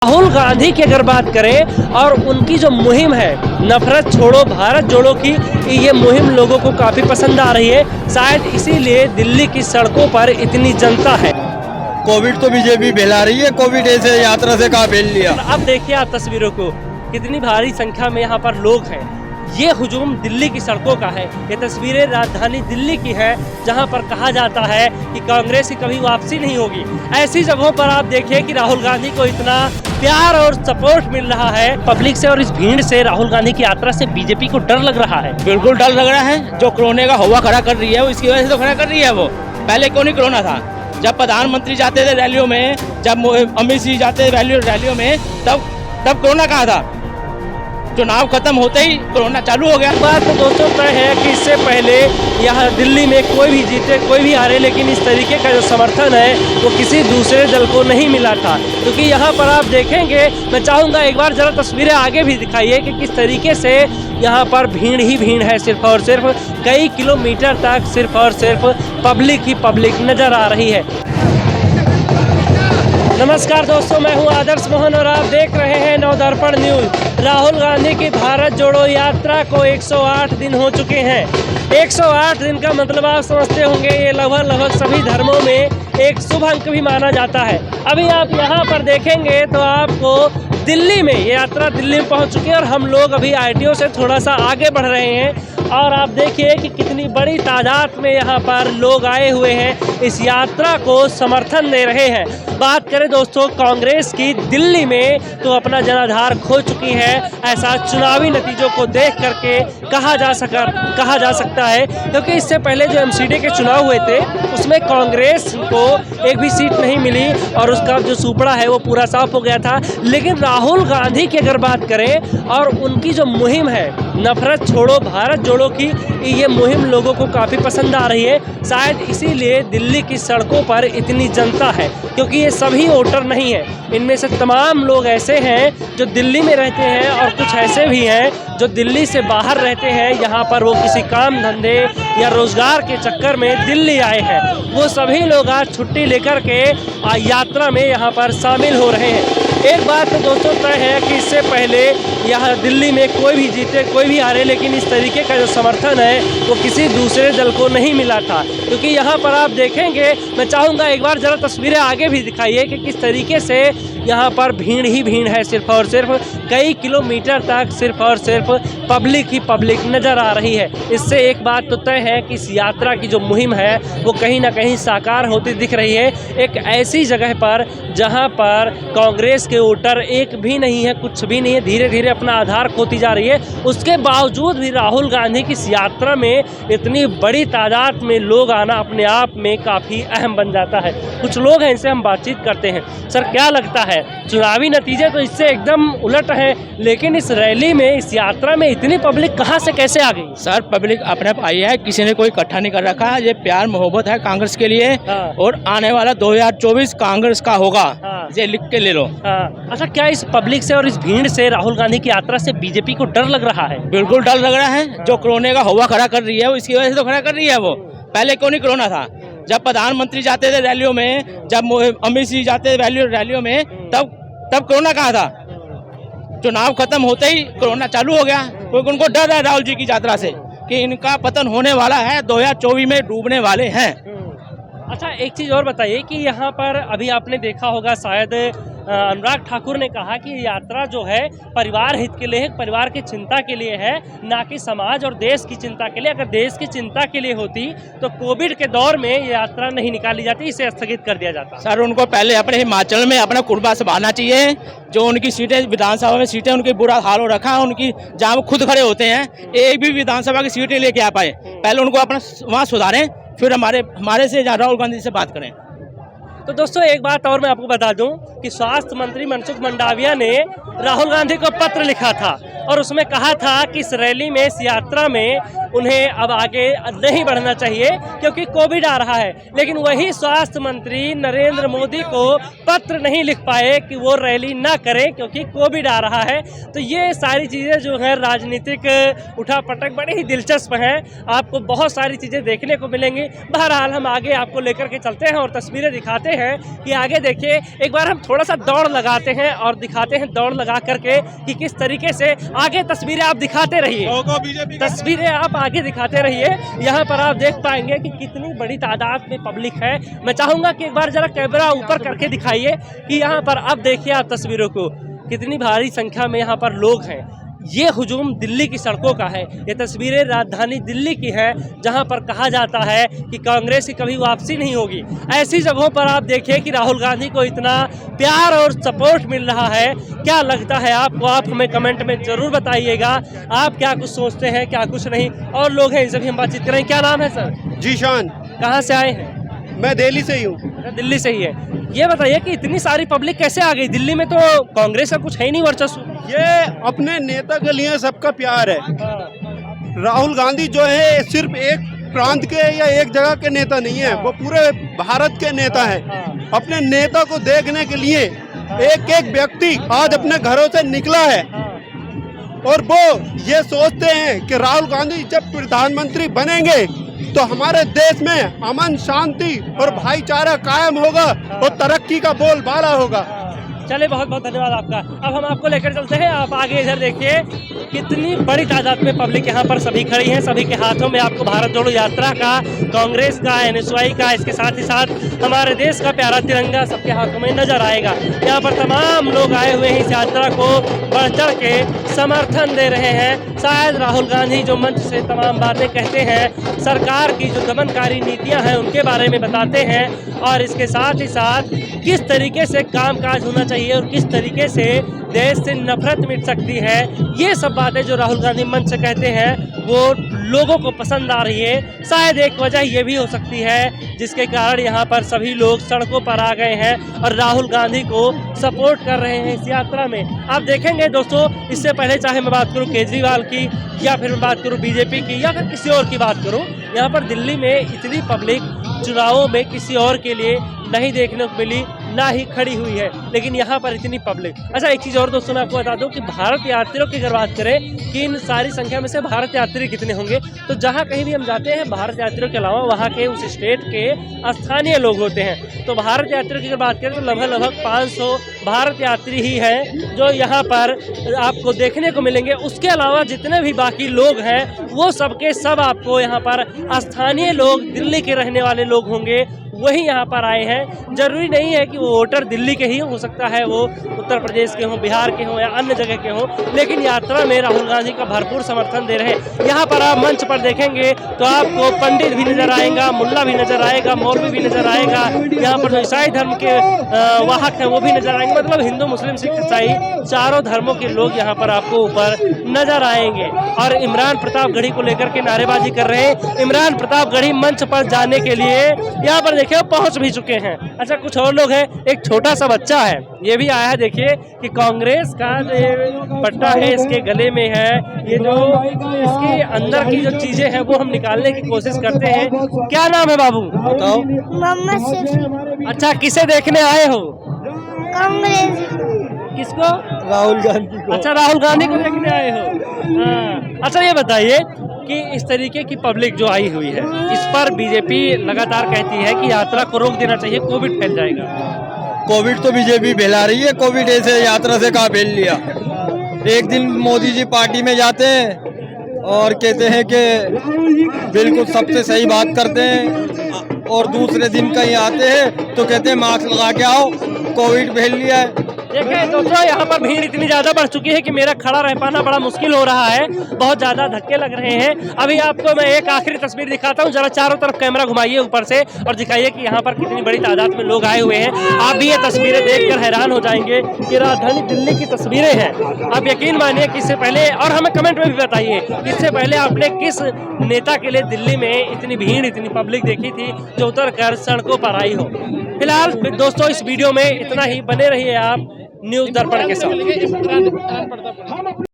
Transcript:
राहुल गांधी की अगर बात करें और उनकी जो मुहिम है नफरत छोड़ो भारत जोड़ो की, ये मुहिम लोगों को काफ़ी पसंद आ रही है। शायद इसीलिए दिल्ली की सड़कों पर इतनी जनता है। कोविड तो बीजेपी फैला रही है, कोविड ऐसे यात्रा से कहाँ फैल लिया। अब देखिए आप तस्वीरों को, कितनी भारी संख्या में यहाँ पर लोग हैं। ये हुजूम दिल्ली की सड़कों का है। ये तस्वीरें राजधानी दिल्ली की है, जहां पर कहा जाता है कि कांग्रेस की कभी वापसी नहीं होगी। ऐसी जगहों पर आप देखिए कि राहुल गांधी को इतना प्यार और सपोर्ट मिल रहा है पब्लिक से, और इस भीड़ से राहुल गांधी की यात्रा से बीजेपी को डर लग रहा है। बिल्कुल डर लग रहा है। जो कोरोना का हवा खड़ा कर रही है, वो इसकी वजह से तो खड़ा कर रही है। वो पहले क्यों नहीं कोरोना था? जब प्रधानमंत्री जाते थे रैलियों में, जब अमित शाह जाते थे रैलियों में, तब कोरोना कहाँ था? चुनाव खत्म होते ही कोरोना चालू हो गया। बात तो दोस्तों तय है कि इससे पहले यहाँ दिल्ली में कोई भी जीते कोई भी हारे, लेकिन इस तरीके का जो समर्थन है वो किसी दूसरे दल को नहीं मिला था। क्योंकि यहाँ पर आप देखेंगे, मैं चाहूँगा एक बार जरा तस्वीरें आगे भी दिखाइए कि किस तरीके से यहाँ पर भीड़ ही भीड़ है। सिर्फ और सिर्फ कई किलोमीटर तक सिर्फ और सिर्फ पब्लिक ही पब्लिक नजर आ रही है। नमस्कार दोस्तों, मैं हूं आदर्श मोहन और आप देख रहे हैं नवदर्पण न्यूज। राहुल गांधी की भारत जोड़ो यात्रा को 108 दिन हो चुके हैं। 108 दिन का मतलब आप समझते होंगे, ये लगभग सभी धर्मों में एक शुभ अंक भी माना जाता है। अभी आप यहाँ पर देखेंगे तो आपको दिल्ली में ये यात्रा दिल्ली में पहुँच चुकी है और हम लोग अभी ITO से थोड़ा सा आगे बढ़ रहे हैं। और आप देखिए कि कितनी बड़ी तादाद में यहाँ पर लोग आए हुए हैं, इस यात्रा को समर्थन दे रहे हैं। बात करें दोस्तों कांग्रेस की, दिल्ली में तो अपना जनाधार खो चुकी है, ऐसा चुनावी नतीजों को देख करके कहा जा सकता है। क्योंकि इससे पहले जो MCD के चुनाव हुए थे उसमें कांग्रेस को एक भी सीट नहीं मिली और उसका जो सुपड़ा है वो पूरा साफ हो गया था। लेकिन राहुल गांधी की अगर बात करें और उनकी जो मुहिम है नफरत छोड़ो भारत जोड़ो की, ये मुहिम लोगों को काफ़ी पसंद आ रही है। शायद इसीलिए दिल्ली की सड़कों पर इतनी जनता है, क्योंकि ये सभी वोटर नहीं है। इनमें से तमाम लोग ऐसे हैं जो दिल्ली में रहते हैं और कुछ ऐसे भी हैं जो दिल्ली से बाहर रहते हैं। यहाँ पर वो किसी काम धंधे या रोजगार के चक्कर में दिल्ली आए हैं। वो सभी लोग आज छुट्टी लेकर के यात्रा में यहाँ पर शामिल हो रहे हैं। एक बात तो दोस्तों तय है कि इससे पहले यहाँ दिल्ली में कोई भी जीते कोई भी हारे, लेकिन इस तरीके का जो समर्थन है वो किसी दूसरे दल को नहीं मिला था। क्योंकि यहाँ पर आप देखेंगे, मैं चाहूँगा एक बार ज़रा तस्वीरें आगे भी दिखाइए कि किस तरीके से यहाँ पर भीड़ ही भीड़ है। सिर्फ और सिर्फ कई किलोमीटर तक सिर्फ और सिर्फ पब्लिक ही पब्लिक नज़र आ रही है। इससे एक बात तो तय है कि इस यात्रा की जो मुहिम है वो कहीं ना कहीं साकार होती दिख रही है। एक ऐसी जगह पर जहाँ पर कांग्रेस के वोटर एक भी नहीं है, कुछ भी नहीं है, धीरे धीरे अपना आधार खोती जा रही है। उसके बावजूद भी राहुल गांधी की इस यात्रा में इतनी बड़ी तादाद में लोग आना अपने आप में काफ़ी अहम बन जाता है। कुछ लोग हैं, इनसे हम बातचीत करते हैं। सर, क्या लगता है, चुनावी नतीजे तो इससे एकदम उलट हैं, लेकिन इस रैली में इस यात्रा में इतनी पब्लिक कहाँ से कैसे आ गई? सर, पब्लिक अपने आप आई है, किसी ने कोई इकट्ठा नहीं कर रखा है। ये प्यार मोहब्बत है कांग्रेस के लिए। और आने वाला 2024 कांग्रेस का होगा। ये लिख के ले लो। अच्छा, क्या इस पब्लिक से और इस भीड़ से राहुल गांधी की यात्रा से बीजेपी को डर लग रहा है? बिल्कुल डर लग रहा है। जो कोरोना का हवा खड़ा कर रही है, वो इसकी वजह से तो खड़ा कर रही है। वो पहले क्यों नहीं कोरोना था? जब प्रधानमंत्री जाते थे रैलियों में, जब अमित शाह जाते थे रैलियों में, तब कोरोना कहाँ था? चुनाव खत्म होते ही कोरोना चालू हो गया। क्योंकि उनको डर है राहुल जी की यात्रा से कि इनका पतन होने वाला है, 2024 में डूबने वाले हैं। अच्छा, एक चीज़ और बताइए कि यहाँ पर अभी आपने देखा होगा शायद अनुराग ठाकुर ने कहा कि यात्रा जो है परिवार हित के लिए है, परिवार की चिंता के लिए है, ना कि समाज और देश की चिंता के लिए। अगर देश की चिंता के लिए होती तो कोविड के दौर में ये यात्रा नहीं निकाली जाती, इसे स्थगित कर दिया जाता। सर, उनको पहले अपने हिमाचल में अपना कुर्बा संभालना चाहिए। जो उनकी सीटें विधानसभा में सीटें उनकी बुरा हाल हो रखा है, उनकी जहाँ वो खुद खड़े होते हैं, एक भी विधानसभा की सीटें लेके आ पाए। पहले उनको अपना वहाँ सुधारें, फिर हमारे से राहुल गांधी से बात करें। तो दोस्तों एक बात और मैं आपको बता दूं कि स्वास्थ्य मंत्री मनसुख मंडाविया ने राहुल गांधी को पत्र लिखा था और उसमें कहा था कि इस रैली में, इस यात्रा में उन्हें अब आगे नहीं बढ़ना चाहिए क्योंकि कोविड आ रहा है। लेकिन वही स्वास्थ्य मंत्री नरेंद्र मोदी को पत्र नहीं लिख पाए कि वो रैली ना करें क्योंकि कोविड आ रहा है। तो ये सारी चीज़ें जो है राजनीतिक उठापटक बड़ी ही दिलचस्प हैं। आपको बहुत सारी चीज़ें देखने को मिलेंगी। बहरहाल हम आगे आपको लेकर के चलते हैं और तस्वीरें दिखाते चाहते हैं कि आगे देखिए, एक बार हम थोड़ा सा दौड़ लगाते हैं और दिखाते हैं दौड़ लगा करके कि किस तरीके से आगे तस्वीरें आप दिखाते रहिए, तस्वीरें आप आगे दिखाते रहिए। यहाँ पर आप देख पाएंगे कि कितनी बड़ी तादाद में पब्लिक है। मैं चाहूँगा कि एक बार जरा कैमरा ऊपर करके दिखाइए कि यहाँ पर अब देखिए आप तस्वीरों को, कितनी भारी संख्या में यहाँ पर लोग हैं। ये हुजूम दिल्ली की सड़कों का है। ये तस्वीरें राजधानी दिल्ली की है, जहां पर कहा जाता है कि कांग्रेस की कभी वापसी नहीं होगी। ऐसी जगहों पर आप देखिए कि राहुल गांधी को इतना प्यार और सपोर्ट मिल रहा है। क्या लगता है आपको? आप हमें कमेंट में जरूर बताइएगा। आप क्या कुछ सोचते हैं, क्या कुछ नहीं। और लोग हैं, इनसे भी हम बातचीत करें। क्या नाम है सर? जीशान। कहाँ से आए हैं? मैं दिल्ली से ही हूँ। दिल्ली से ही है। ये बताइए कि इतनी सारी पब्लिक कैसे आ गई? दिल्ली में तो कांग्रेस का कुछ है ही नहीं वर्चस्व। ये अपने नेता के लिए सबका प्यार है। राहुल गांधी जो है सिर्फ एक प्रांत के या एक जगह के नेता नहीं है, वो पूरे भारत के नेता हैं। अपने नेता को देखने के लिए एक एक व्यक्ति आज अपने घरों से निकला है और वो ये सोचते हैं कि राहुल गांधी जब प्रधानमंत्री बनेंगे तो हमारे देश में अमन, शांति और भाईचारा कायम होगा और तरक्की का बोलबाला होगा। चलिए, बहुत बहुत धन्यवाद आपका। अब हम आपको लेकर चलते हैं। आप आगे इधर देखिए, कितनी बड़ी तादाद में पब्लिक यहाँ पर सभी खड़ी है। सभी के हाथों में आपको भारत जोड़ो यात्रा का, कांग्रेस का, NSY का, इसके साथ ही साथ हमारे देश का प्यारा तिरंगा सबके हाथों में नजर आएगा। यहाँ पर तमाम लोग आए हुए हैं, इस यात्रा को बढ़ चढ़ के समर्थन दे रहे हैं। शायद राहुल गांधी जो मंच से तमाम बातें कहते हैं, सरकार की जो दमनकारी नीतियाँ हैं उनके बारे में बताते हैं, और इसके साथ ही साथ किस तरीके से कामकाज होना चाहिए और किस तरीके से देश से नफरत मिट सकती है, ये सब बातें जो राहुल गांधी मंच से कहते हैं वो लोगों को पसंद आ रही है। शायद एक वजह ये भी हो सकती है जिसके कारण यहाँ पर सभी लोग सड़कों पर आ गए हैं और राहुल गांधी को सपोर्ट कर रहे हैं इस यात्रा में। आप देखेंगे दोस्तों, इससे पहले चाहे मैं बात करूँ केजरीवाल की या फिर मैं बात करूँ बीजेपी की या फिर किसी और की बात करूँ, यहाँ पर दिल्ली में इतनी पब्लिक चुनावों में किसी और के लिए नहीं देखने को मिली, ना ही खड़ी हुई है, लेकिन यहाँ पर इतनी पब्लिक। अच्छा, एक चीज़ और दोस्तों मैं आपको बता दूं कि भारत यात्रियों की अगर बात करें कि इन सारी संख्या में से भारत यात्री कितने होंगे, तो जहाँ कहीं भी हम जाते हैं भारत यात्रियों के अलावा वहाँ के उस स्टेट के स्थानीय लोग होते हैं। तो भारत यात्रियों की अगर बात करें तो लगभग 500 भारत यात्री ही हैं जो यहाँ पर आपको देखने को मिलेंगे। उसके अलावा जितने भी बाकी लोग हैं वो सबके सब आपको यहाँ पर स्थानीय लोग, दिल्ली के रहने वाले लोग होंगे, वही यहाँ पर आए हैं। जरूरी नहीं है कि वो वोटर दिल्ली के ही हो सकता है वो उत्तर प्रदेश के हों, बिहार के हों या अन्य जगह के हों, लेकिन यात्रा में राहुल गांधी का भरपूर समर्थन दे रहे हैं। यहाँ पर आप मंच पर देखेंगे तो आपको पंडित भी नजर आएगा, मुल्ला भी नजर आएगा, मौलवी भी नजर आएगा, यहाँ पर जो ईसाई धर्म के वाहक हैं वो भी नजर आएंगे। मतलब हिंदू, मुस्लिम, सिख, ईसाई चारों धर्मों के लोग यहाँ पर आपको ऊपर नजर आएंगे और इमरान प्रतापगढ़ी को लेकर के नारेबाजी कर रहे हैं। इमरान प्रतापगढ़ी मंच पर जाने के लिए यहाँ पर देखिए पहुंच भी चुके हैं। अच्छा, कुछ और लोग हैं, एक छोटा सा बच्चा है, ये भी आया है। देखिए कि कांग्रेस का जो ये पट्टा है इसके गले में है, ये जो इसके अंदर की जो चीजें हैं वो हम निकालने की कोशिश करते हैं। क्या नाम है बाबू? बताओ। मोहम्मद शफी। अच्छा, किसे देखने आए हो? कांग्रेस। किसको? राहुल गांधी को। अच्छा, राहुल गांधी को देखने आए हो। हाँ। अच्छा, ये बताइए कि इस तरीके की पब्लिक जो आई हुई है, इस पर बीजेपी लगातार कहती है कि यात्रा को रोक देना चाहिए, कोविड फैल जाएगा। कोविड तो बीजेपी फैला रही है, कोविड ऐसे यात्रा से कहाँ फैल लिया। एक दिन मोदी जी पार्टी में जाते हैं और कहते हैं कि बिल्कुल सबसे सही बात करते हैं, और दूसरे दिन कहीं आते हैं तो कहते हैं मास्क लगा के आओ, कोविड फैल लिया है। देखिए दोस्तों, यहाँ पर भीड़ इतनी ज्यादा बढ़ चुकी है कि मेरा खड़ा रह पाना बड़ा मुश्किल हो रहा है, बहुत ज्यादा धक्के लग रहे हैं। अभी आपको मैं एक आखिरी तस्वीर दिखाता हूँ, जरा चारों तरफ कैमरा घुमाइए ऊपर से और दिखाइए कि यहाँ पर कितनी बड़ी तादाद में लोग आए हुए हैं। आप भी ये तस्वीरें देखकर हैरान हो जाएंगे कि राजधानी दिल्ली की तस्वीरें हैं। आप यकीन मानिए कि इससे पहले, और हमें कमेंट में भी बताइए, इससे पहले आपने किस नेता के लिए दिल्ली में इतनी भीड़, इतनी पब्लिक देखी थी जो उतर कर सड़कों पर आई हो। फिलहाल दोस्तों इस वीडियो में इतना ही, बने रहिए आप न्यूज़ दर्पण के साथ।